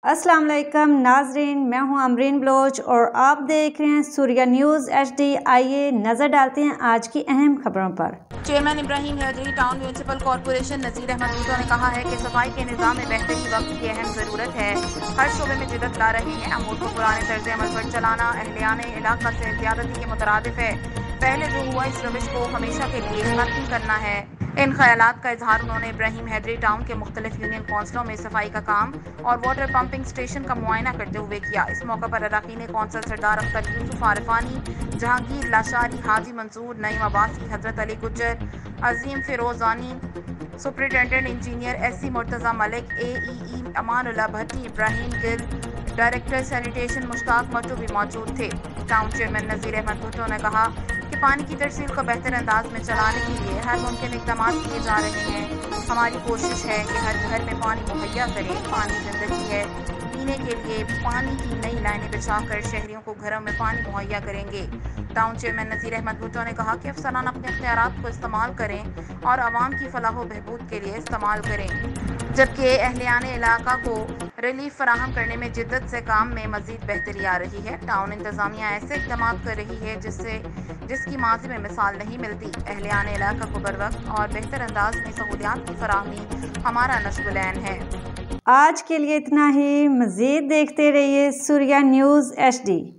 السلام علیکم ناظرین، میں ہوں امرین بلوچ اور آپ دیکھ رہے ہیں سوریہ نیوز HD۔ آئیے نظر ڈالتے ہیں آج کی اہم خبروں پر۔ Chairman Ibrahim Hyderi town municipal corporation Nazir Ahmed Bhutto نے کہا ہے کہ صفائی کے نظام میں بہتری وقت کی اہم ضرورت ہے۔ ہر شعبے میں جدت لا رہے ہیں۔ امور کو پرانے طرز عمل پر چلانا اہلیان علاقہ سے زیادتی کے مترادف ہے۔ پہلے جو ہوا اس روش کو ہمیشہ کے لیے ختم کرنا ہے۔ ان خیالات کا اظہار انہوں نے ابراہیم حیدری ٹاؤن کے مختلف یونین کونسلوں میں صفائی کا کام اور واٹر پمپنگ اسٹیشن کا معائنہ کرتے ہوئے کیا۔ اس موقع پر اراکین کونسل سردار اختر یوسف عارفانی، جہانگیر لاشاری، حاجی منصور، نعیم عباسی، حضرت علی گجر، عظیم فیروزانی، سپرنٹنڈنٹ انجینئر SC مرتضی ملک، AEE امان اللہ بھٹی، ابراہیم گل، ڈائریکٹر سینیٹیشن مشتاق مٹو بھی موجود تھے۔ ٹاؤن چیئرمین نذیر احمد بھٹو نے کہا کہ پانی کی ترسیل کو بہتر انداز میں چلانے کے لیے ہر ممکن اقدامات کیے جا رہے ہیں۔ ہماری کوشش ہے کہ ہر گھر میں پانی مہیا کریں۔ پانی زندگی ہے۔ پینے کے لیے پانی کی نئی لائنیں بچھا کر شہریوں کو گھروں میں پانی مہیا کریں گے۔ ٹاؤن چیئرمین نذیر احمد بھٹو نے کہا کہ افسران اپنے اختیارات کو استعمال کریں اور عوام کی فلاح و بہبود کے لیے استعمال کریں، جبکہ اہلیان علاقہ کو ریلیف فراہم کرنے میں جدت سے کام میں مزید بہتری آ رہی ہے۔ ٹاؤن انتظامیہ ایسے اقدامات کر رہی ہے جس کی ماضی میں مثال نہیں ملتی۔ اہلیان علاقہ کو بروقت اور بہتر انداز میں سہولیات کی فراہمی ہمارا نشب العین ہے۔ آج کے لیے اتنا ہی، مزید دیکھتے رہیے سوریہ نیوز HD۔